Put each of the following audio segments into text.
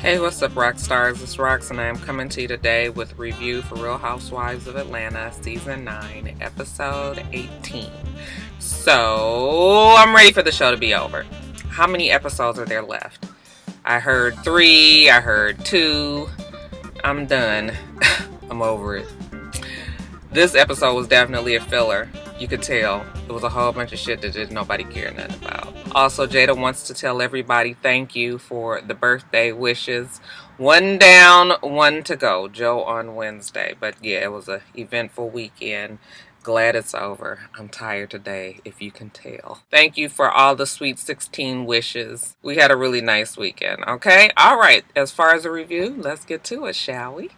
Hey, what's up, Roxstars? It's Rox, and I am coming to you today with a review for Real Housewives of Atlanta, Season 9, Episode 18. So, I'm ready for the show to be over. How many episodes are there left? I heard 3, I heard 2. I'm done. I'm over it. This episode was definitely a filler. You could tell. It was a whole bunch of shit that didn't nobody care nothing about. Also, Jada wants to tell everybody thank you for the birthday wishes. 1 down, 1 to go. Joe on Wednesday. But yeah, it was an eventful weekend. Glad it's over. I'm tired today, if you can tell. Thank you for all the sweet 16 wishes. We had a really nice weekend, okay? All right, as far as a review, let's get to it, shall we?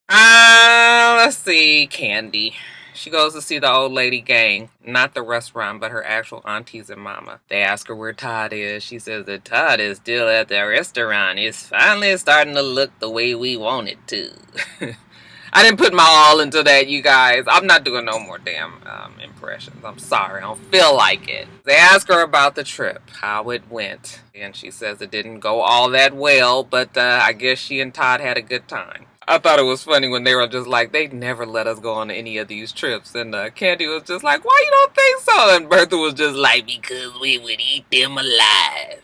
Let's see. Candy. She goes to see the old lady gang. Not the restaurant, but her actual aunties and mama. They ask her where Todd is. She says that Todd is still at the restaurant. It's finally starting to look the way we want it to. I didn't put my all into that, you guys. I'm not doing no more damn impressions. I'm sorry. I don't feel like it. They ask her about the trip, how it went. And she says it didn't go all that well, but I guess she and Todd had a good time. I thought it was funny when they were just like, they never let us go on any of these trips. And Candy was just like, why you don't think so? And Bertha was just like, because we would eat them alive.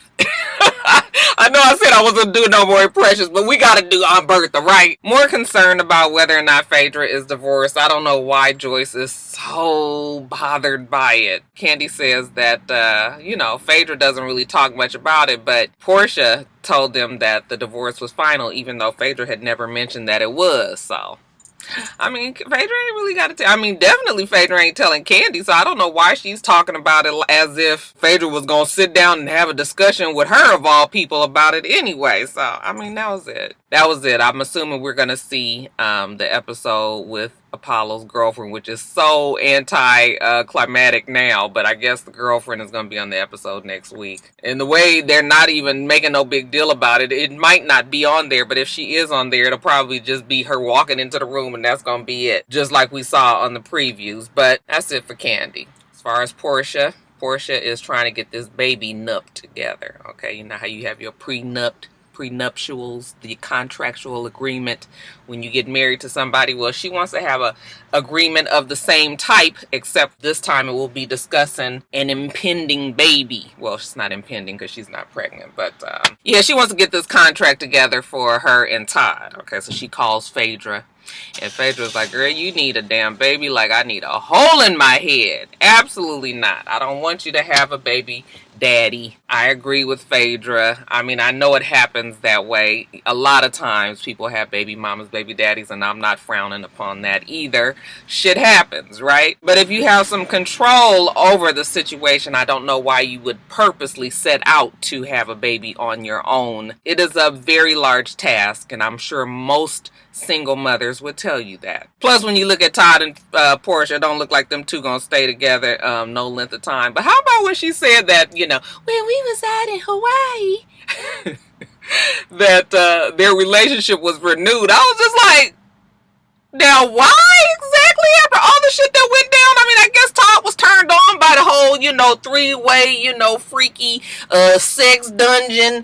I know I said I wasn't doing no more impressions, but we gotta do Aunt Bertha, right? More concerned about whether or not Phaedra is divorced. I don't know why Joyce is so bothered by it. Candy says that, Phaedra doesn't really talk much about it, but Portia told them that the divorce was final, even though Phaedra had never mentioned that it was, so... I mean, Phaedra ain't really got to tell. I mean, definitely Phaedra ain't telling Candy, so I don't know why she's talking about it as if Phaedra was going to sit down and have a discussion with her, of all people, about it anyway. So, I mean, that was it. That was it. I'm assuming we're going to see the episode with Apollo's girlfriend, which is so anti-climatic now, but I guess the girlfriend is going to be on the episode next week. And the way they're not even making no big deal about it, it might not be on there, but if she is on there, it'll probably just be her walking into the room and that's going to be it, just like we saw on the previews. But that's it for Candy. As far as Portia is trying to get this baby nupped together, okay? You know how you have your prenuptials, the contractual agreement when you get married to somebody. Well, she wants to have a agreement of the same type, except this time it will be discussing an impending baby. Well, she's not impending because she's not pregnant, but yeah, she wants to get this contract together for her and Todd. Okay, so she calls Phaedra. And Phaedra's like, girl, you need a damn baby like I need a hole in my head. Absolutely not. I don't want you to have a baby daddy. I agree with Phaedra. I mean, I know it happens that way. A lot of times people have baby mamas, baby daddies, and I'm not frowning upon that either. Shit happens, right? But if you have some control over the situation, I don't know why you would purposely set out to have a baby on your own. It is a very large task, and I'm sure most single mothers would tell you that. Plus, when you look at Todd and Portia, it don't look like them two gonna stay together no length of time. But how about when she said that, when we was out in Hawaii, that their relationship was renewed? I was just like, now why exactly after all the shit that went down? I mean, I guess Todd was turned on by the whole, three-way, freaky sex dungeon,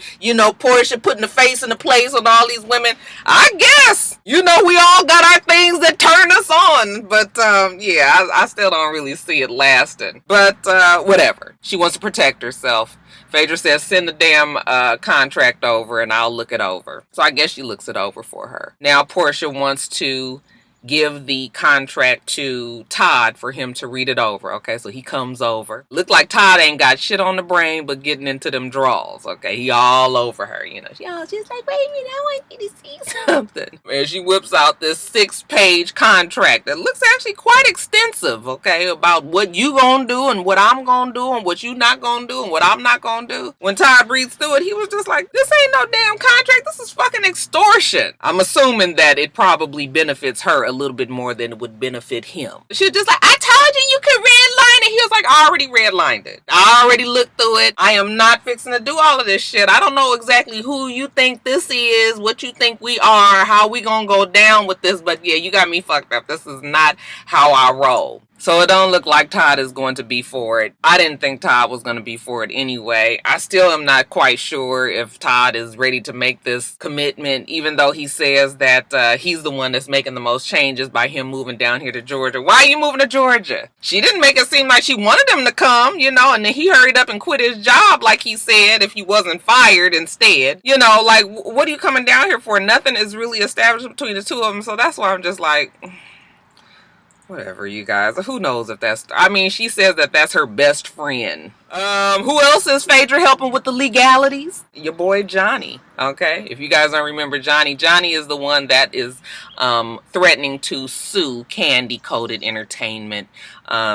Portia putting the face in the place on all these women. I guess, we all got our things that turn us on. But, yeah, I still don't really see it lasting. But, whatever. She wants to protect herself. Phaedra says, send the damn contract over and I'll look it over. So I guess she looks it over for her. Now Portia wants to give the contract to Todd for him to read it over. Okay, so he comes over. Look like Todd ain't got shit on the brain but getting into them draws. Okay, he all over her, She's like, wait a minute, I want you to see something. And she whips out this 6-page contract that looks actually quite extensive, okay, about what you gonna do and what I'm gonna do and what you not gonna do and what I'm not gonna do. When Todd reads through it, he was just like, this ain't no damn contract. This is fucking extortion. I'm assuming that it probably benefits her a little bit more than it would benefit him. She was just like, I told you could redline it. He was like, I already redlined it. I already looked through it. I am not fixing to do all of this shit. I don't know exactly who you think this is, what you think we are, how we gonna go down with this, but yeah, you got me fucked up. This is not how I roll. So it don't look like Todd is going to be for it. I didn't think Todd was going to be for it anyway. I still am not quite sure if Todd is ready to make this commitment, even though he says that he's the one that's making the most changes by him moving down here to Georgia. Why are you moving to Georgia? She didn't make it seem like she wanted him to come, you know, and then he hurried up and quit his job like he said if he wasn't fired instead. You know, like, what are you coming down here for? Nothing is really established between the two of them, so that's why I'm just like... whatever, you guys. Who knows if that's... I mean, she says that that's her best friend. Who else is Phaedra helping with the legalities? Your boy Johnny, okay? If you guys don't remember Johnny, Johnny is the one that is threatening to sue Candy Coated Entertainment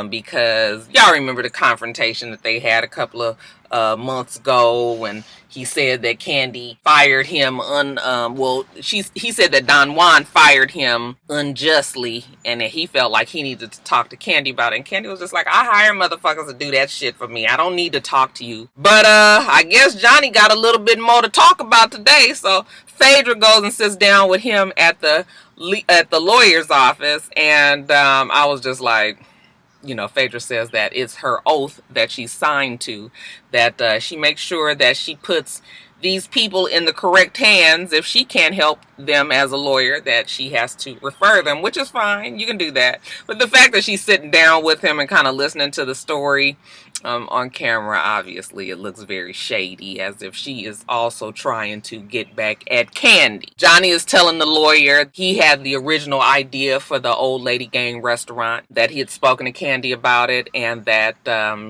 because y'all remember the confrontation that they had a couple of months ago when he said that Candy fired him he said that Don Juan fired him unjustly and that he felt like he needed to talk to Candy about it. And Candy was just like, I hire motherfuckers to do that shit for me. I don't need to talk to you. But I guess Johnny got a little bit more to talk about today. So Phaedra goes and sits down with him at the lawyer's office, and I was just like, you know, Phaedra says that it's her oath that she signed to, that she makes sure that she puts these people in the correct hands. If she can't help them as a lawyer, that she has to refer them, which is fine. You can do that. But the fact that she's sitting down with him and kind of listening to the story on camera, obviously it looks very shady, as if she is also trying to get back at Candy. Johnny is telling the lawyer he had the original idea for the Old Lady Gang restaurant, that he had spoken to Candy about it, and that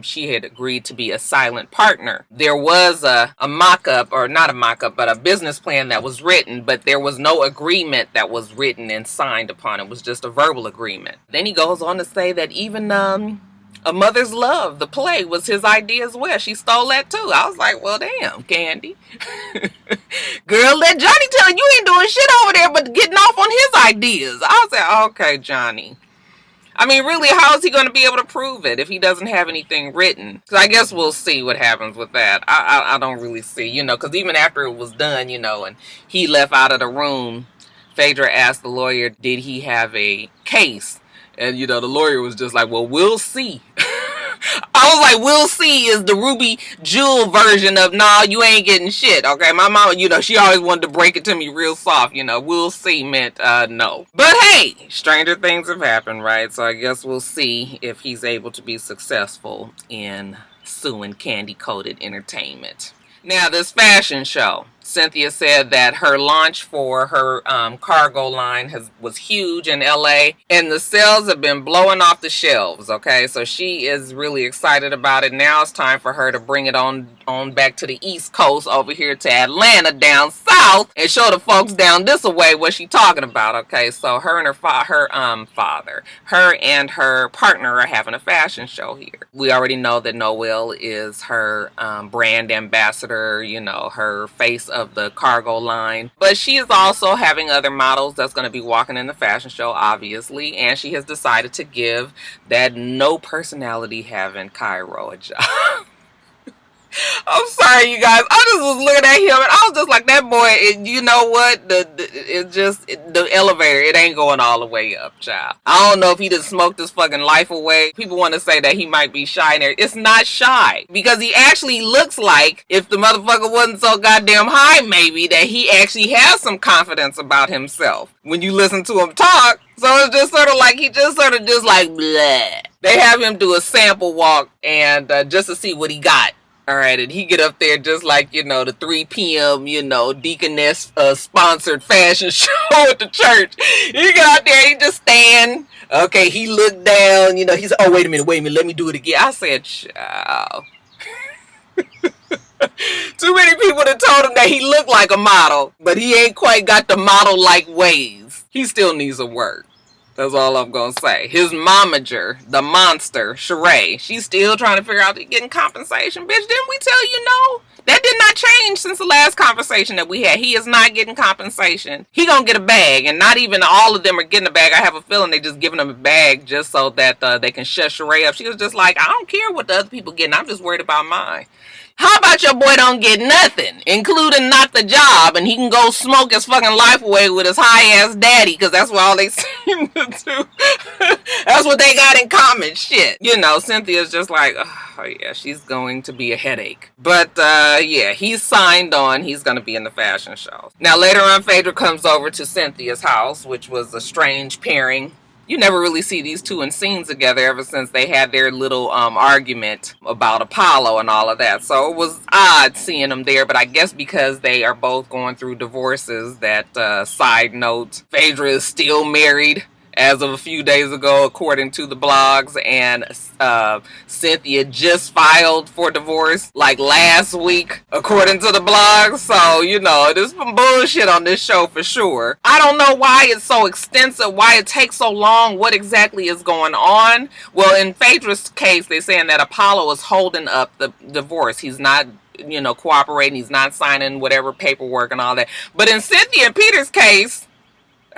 she had agreed to be a silent partner. There was a mock-up, or not a mock-up, but a business plan that was written, but there was no agreement that was written and signed upon. It was just a verbal agreement. Then he goes on to say that even A Mother's Love, the play, was his idea as well. She stole that too. I was like, well, damn, Candy. Girl, let Johnny tell you ain't doing shit over there but getting off on his ideas. I said, okay, Johnny. I mean, really, how is he going to be able to prove it if he doesn't have anything written? Because I guess we'll see what happens with that. I don't really see, you know, because even after it was done, you know, and he left out of the room, Phaedra asked the lawyer, did he have a case? And, you know, the lawyer was just like, well, we'll see. I was like, we'll see is the Ruby Jewel version of, nah, you ain't getting shit, okay? My mom, you know, she always wanted to break it to me real soft, you know, we'll see meant, no. But hey, stranger things have happened, right? So I guess we'll see if he's able to be successful in suing Candy Coated Entertainment. Now, this fashion show. Cynthia said that her launch for her cargo line was huge in LA, and the sales have been blowing off the shelves, okay? So she is really excited about it. Now it's time for her to bring it on back to the East Coast, over here to Atlanta, down south, and show the folks down this way what she talking about, okay? So her and her and her partner are having a fashion show here. We already know that Noelle is her brand ambassador, you know, her face of the cargo line, but she is also having other models that's going to be walking in the fashion show, obviously, and she has decided to give that no personality having Cairo a job. I'm sorry, you guys. I just was looking at him and I was just like, that boy, you know what? The elevator, it ain't going all the way up, child. I don't know if he just smoked his fucking life away. People want to say that he might be shy there. It's not shy, because he actually looks like, if the motherfucker wasn't so goddamn high, maybe, that he actually has some confidence about himself when you listen to him talk. So it's just sort of like, he just sort of just like, bleh. They have him do a sample walk and just to see what he got. All right, and he get up there just like, you know, the 3 p.m., you know, Deaconess sponsored fashion show at the church. He got out there, he just stand. Okay, he looked down, you know, he's, oh, wait a minute, let me do it again. I said, child. Too many people that told him that he looked like a model, but he ain't quite got the model-like ways. He still needs some work. That's all I'm going to say. His momager, the monster, Sheree, she's still trying to figure out getting compensation. Bitch, didn't we tell you no? That did not change since the last conversation that we had. He is not getting compensation. He going to get a bag, and not even all of them are getting a bag. I have a feeling they just giving him a bag just so that they can shut Sheree up. She was just like, I don't care what the other people getting. I'm just worried about mine. How about your boy don't get nothing, including not the job, and he can go smoke his fucking life away with his high-ass daddy, because that's what all they seem to do. That's what they got in common, shit. You know, Cynthia's just like, oh yeah, she's going to be a headache. But, yeah, he's signed on. He's going to be in the fashion show. Now, later on, Phaedra comes over to Cynthia's house, which was a strange pairing. You never really see these two in scenes together ever since they had their little argument about Apollo and all of that. So it was odd seeing them there, but I guess because they are both going through divorces, that side note, Phaedra is still married as of a few days ago, according to the blogs, and Cynthia just filed for divorce like last week, according to the blogs. So, you know, there's some bullshit on this show for sure. I don't know why it's so extensive, why it takes so long, what exactly is going on. Well, in Phaedra's case, they're saying that Apollo is holding up the divorce. He's not, you know, cooperating. He's not signing whatever paperwork and all that. But in Cynthia and Peter's case,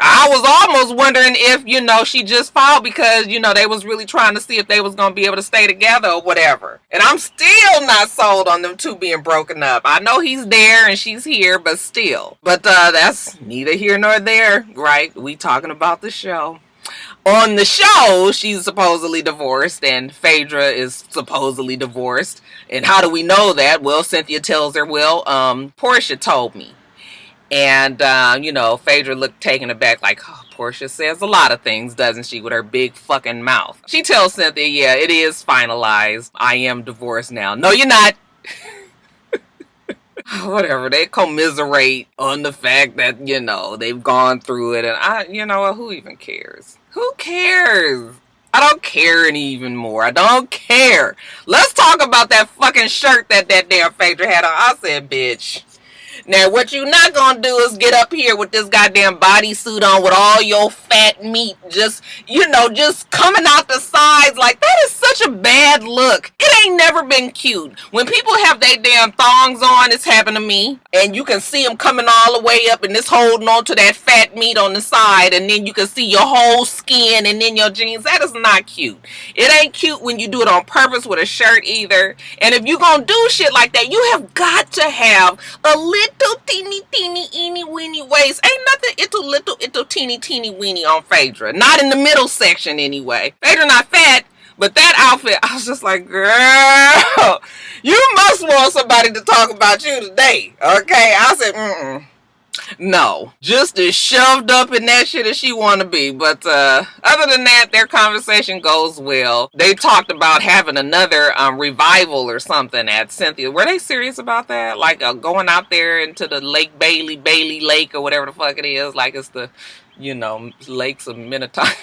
I was almost wondering if, you know, she just filed because, you know, they was really trying to see if they was going to be able to stay together or whatever. And I'm still not sold on them two being broken up. I know he's there and she's here, but still. But that's neither here nor there, right? We talking about the show. On the show, she's supposedly divorced and Phaedra is supposedly divorced. And how do we know that? Well, Cynthia tells her, well, Portia told me. And, you know, Phaedra looked taken aback like, oh, Portia says a lot of things, doesn't she, with her big fucking mouth. She tells Cynthia, yeah, it is finalized. I am divorced now. No, you're not. Whatever. They commiserate on the fact that, you know, they've gone through it. And you know what? Who even cares? Who cares? I don't care any even more. I don't care. Let's talk about that fucking shirt that damn Phaedra had on. I said, bitch. Now, what you not gonna do is get up here with this goddamn bodysuit on with all your fat meat just, you know, just coming out the sides. Like, that is such a bad look. It ain't never been cute. When people have their damn thongs on, it's happened to me. And you can see them coming all the way up and it's holding on to that fat meat on the side. And then you can see your whole skin and then your jeans. That is not cute. It ain't cute when you do it on purpose with a shirt either. And if you gonna do shit like that, you have got to have a little teeny eeny weeny waist. Ain't nothing little teeny weeny on Phaedra. Not in the middle section anyway. Phaedra not fat, but that outfit, I was just like, girl, you must want somebody to talk about you today. Okay, I said, no, just as shoved up in that shit as she want to be. But other than that, their conversation goes well. They talked about having another revival or something at Cynthia. Were they serious about that? Like going out there into the Lake Bailey Lake or whatever the fuck it is. Like it's the, you know, lakes of Minnetonka.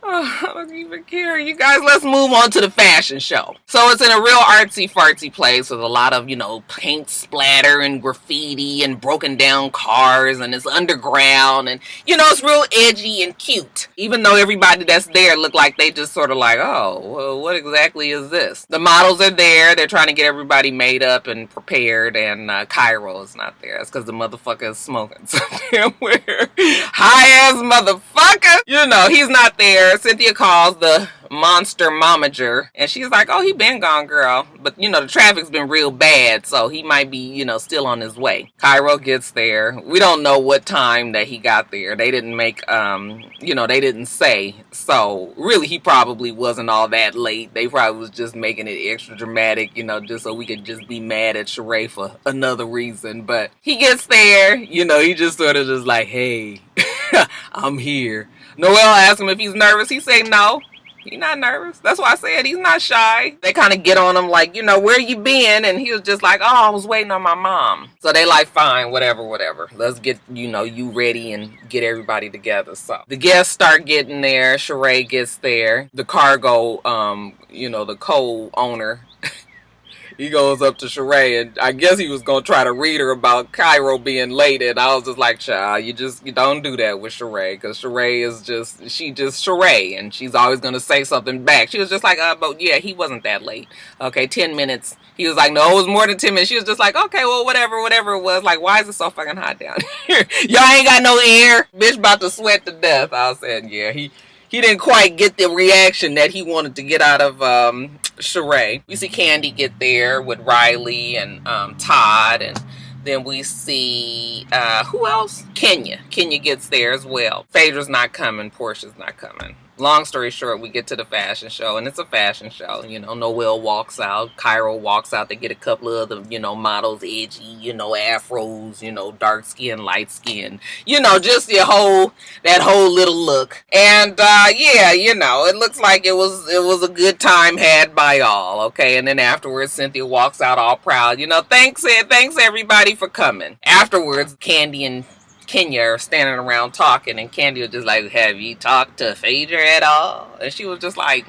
Oh, I don't even care. You guys, let's move on to the fashion show. So it's in a real artsy-fartsy place with a lot of, you know, paint splatter and graffiti and broken down cars, and it's underground, and, you know, it's real edgy and cute. Even though everybody that's there look like they just sort of like, oh, well, what exactly is this? The models are there. They're trying to get everybody made up and prepared, and Cairo is not there. That's because the motherfucker is smoking somewhere. High-ass motherfucker. You know, he's not there. Cynthia calls the monster momager, and she's like, oh, he been gone, girl. But, you know, the traffic's been real bad, so he might be, you know, still on his way. Cairo gets there. We don't know what time that he got there. They didn't make, you know, they didn't say. So, really, he probably wasn't all that late. They probably was just making it extra dramatic, you know, just so we could just be mad at Sheree for another reason. But he gets there, you know, he just sort of just like, hey, I'm here. Noelle asked him if he's nervous. He said no. He's not nervous. That's why I said he's not shy. They kind of get on him like, you know, where you been? And he was just like, oh, I was waiting on my mom. So they like, fine, whatever. Let's get, you know, you ready and get everybody together. So the guests start getting there. Sheree gets there. The cargo, you know, the co-owner, he goes up to Sheree, and I guess he was going to try to read her about Cairo being late, and I was just like, child, you don't do that with Sheree, because Sheree is just Sheree, and she's always going to say something back. She was just like, but yeah, he wasn't that late. Okay, 10 minutes. He was like, no, it was more than 10 minutes. She was just like, okay, well, whatever it was. Like, why is it so fucking hot down here? Y'all ain't got no air. Bitch about to sweat to death. I was saying, yeah, he didn't quite get the reaction that he wanted to get out of Sheree. We see Candy get there with Riley and Todd, and then we see who else? Kenya. Kenya gets there as well. Phaedra's not coming. Portia's not coming. Long story short, we get to the fashion show, and it's a fashion show. You know, Noelle walks out, Cairo walks out. They get a couple of other, you know, models, edgy, you know, afros, you know, dark skin, light skin, you know, just that whole little look. And yeah, you know, it looks like it was a good time had by all. Okay, and then afterwards, Cynthia walks out all proud. You know, thanks everybody for coming. Afterwards, Candy and Kenya are standing around talking, and Candy was just like, have you talked to Phaedra at all? And she was just like,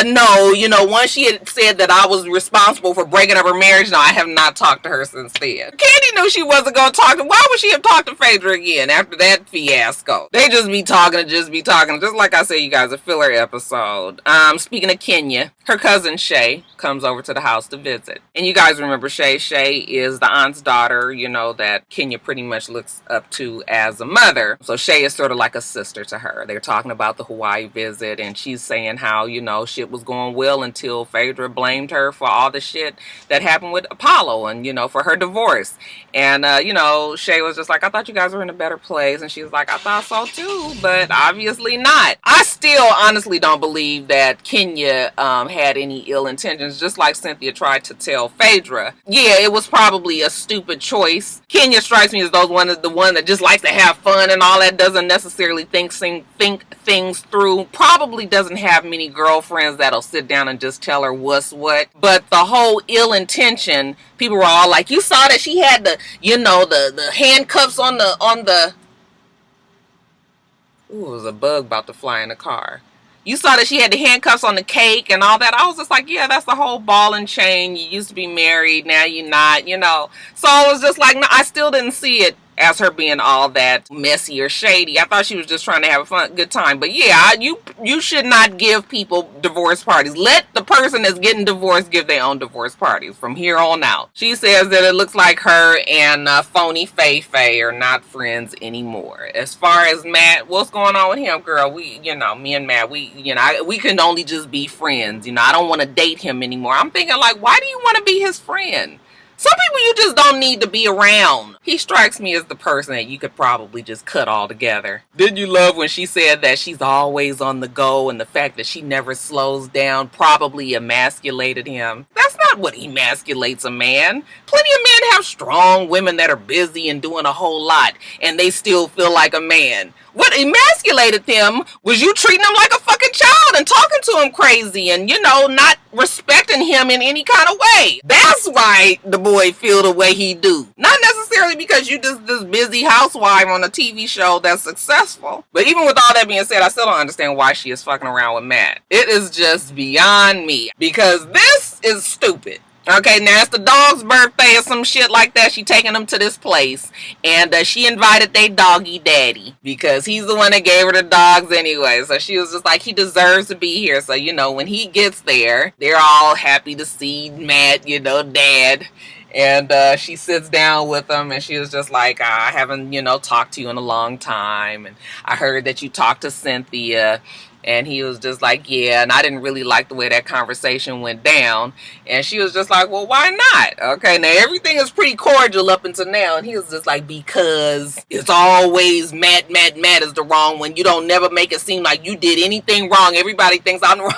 no, you know, once she had said that I was responsible for breaking up her marriage, no, I have not talked to her since then. Candy knew she wasn't going to talk to, why would she have talked to Phaedra again after that fiasco? They just be talking, just like I said, you guys, a filler episode. Speaking of Kenya, her cousin Shay comes over to the house to visit. And you guys remember Shay. Shay is the aunt's daughter, you know, that Kenya pretty much looks up to as a mother. So Shay is sort of like a sister to her. They're talking about the Hawaii visit, and she's saying how, you know, shit was going well until Phaedra blamed her for all the shit that happened with Apollo and, you know, for her divorce. And, you know, Shay was just like, I thought you guys were in a better place. And she was like, I thought so too, but obviously not. I still honestly don't believe that Kenya had any ill intentions, just like Cynthia tried to tell Phaedra. Yeah, it was probably a stupid choice. Kenya strikes me as the one that just likes to have fun and all that, doesn't necessarily think things through, probably doesn't have many girlfriends that'll sit down and just tell her what's what. But the whole ill intention, people were all like, you saw that she had the, you know, the handcuffs on the ooh, it was a bug about to fly in the car. You saw that she had the handcuffs on the cake and all that. I was just like, yeah, that's the whole ball and chain. You used to be married, now you're not, you know. So I was just like, no, I still didn't see it as her being all that messy or shady. I thought she was just trying to have a good time. But yeah, you should not give people divorce parties. Let the person that's getting divorced give their own divorce parties from here on out. She says that it looks like her and phony Faye are not friends anymore. As far as Matt, what's going on with him, girl? We, you know, me and Matt, we can only just be friends. You know, I don't want to date him anymore. I'm thinking, like, why do you want to be his friend? Some people you just don't need to be around. He strikes me as the person that you could probably just cut all together. Did you love when she said that she's always on the go, and the fact that she never slows down probably emasculated him? That's not what emasculates a man. Plenty of men have strong women that are busy and doing a whole lot, and they still feel like a man. What emasculated them was you treating him like a fucking child and talking to him crazy and, you know, not respecting him in any kind of way. That's why the boy feel the way he do. Not necessarily because you just this busy housewife on a TV show that's successful. But even with all that being said, I still don't understand why she is fucking around with Matt. It is just beyond me. Because this is stupid. Okay, now it's the dog's birthday or some shit like that. She taking them to this place. And she invited their doggy daddy. Because he's the one that gave her the dogs anyway. So she was just like, he deserves to be here. So, you know, when he gets there, they're all happy to see Matt, you know, dad. And she sits down with him and she was just like, I haven't, you know, talked to you in a long time. And I heard that you talked to Cynthia. And he was just like, yeah, and I didn't really like the way that conversation went down. And she was just like, well, why not? Okay, now everything is pretty cordial up until now. And he was just like, because it's always Matt is the wrong one. You don't never make it seem like you did anything wrong. Everybody thinks I'm wrong.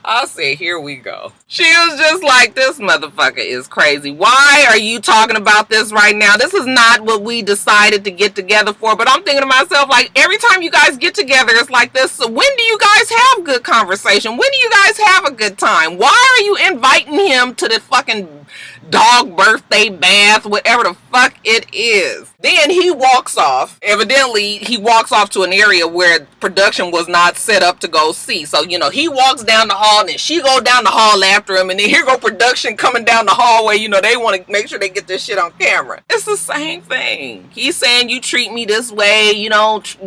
I said, here we go. She was just like, this motherfucker is crazy. Why are you talking about this right now? This is not what we decided to get together for. But I'm thinking to myself, like, every time you guys get together, it's like this. So when do you guys have good conversation? When do you guys have a good time? Why are you inviting him to the fucking dog birthday bath, whatever the fuck it is? Then he walks off. Evidently, he walks off to an area where production was not set up to go see. So, you know, he walks down the hall and then she go down the hall after him. And then here go production coming down the hallway. You know, they want to make sure they get this shit on camera. It's the same thing. He's saying, you treat me this way. You don't,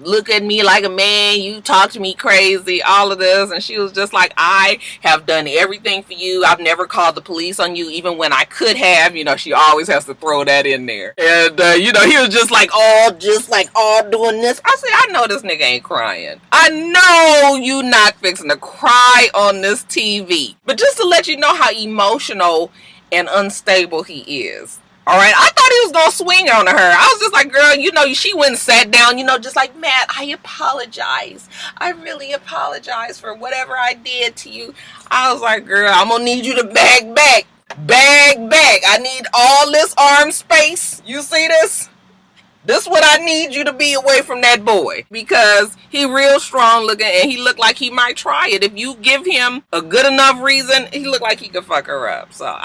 look at me like a man. You talk to me crazy. All of this. And she was just like, I have done everything for you. I've never called the police on you even when I could have. You know, she always has to throw that in there. And, you know, he was just like all doing this. I said, I know this nigga ain't crying. I know you not fixing to cry on this TV. But just to let you know how emotional and unstable he is. All right, I thought he was going to swing on her. I was just like, girl, you know, she went and sat down, you know, just like, Matt, I apologize. I really apologize for whatever I did to you. I was like, girl, I'm going to need you to bag back. Bag back. I need all this arm space. You see this? This is what I need you to be away from that boy. Because he real strong looking and he looked like he might try it. If you give him a good enough reason, he looked like he could fuck her up. So,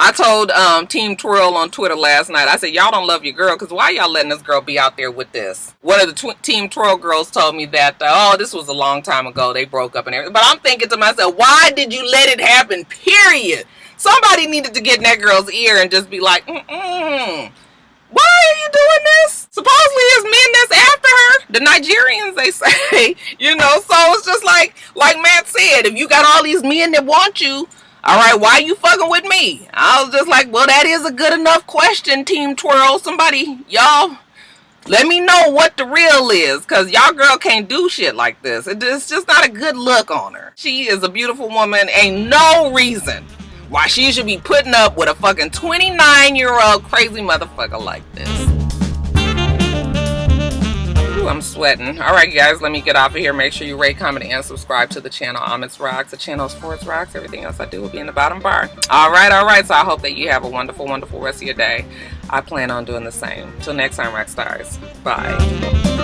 I told Team Twirl on Twitter last night, I said, y'all don't love your girl because why y'all letting this girl be out there with this? One of the Team Twirl girls told me that, oh, this was a long time ago. They broke up and everything. But I'm thinking to myself, why did you let it happen, period? Somebody needed to get in that girl's ear and just be like, why are you doing this? Supposedly it's men that's after her. The Nigerians, they say. You know, so it's just like Matt said, if you got all these men that want you, all right, why are you fucking with me? I was just like, well, that is a good enough question, Team Twirl. Somebody, y'all, let me know what the real is, because y'all girl can't do shit like this. It's just not a good look on her. She is a beautiful woman. Ain't no reason why she should be putting up with a fucking 29-year-old crazy motherfucker like this. Ooh, I'm sweating. All right, guys, let me get off of here. Make sure you rate, comment, and subscribe to the channel. itsrox. The channel is itsrox. Everything else I do will be in the bottom bar. All right. So I hope that you have a wonderful, wonderful rest of your day. I plan on doing the same. Till next time, Roxstars. Bye.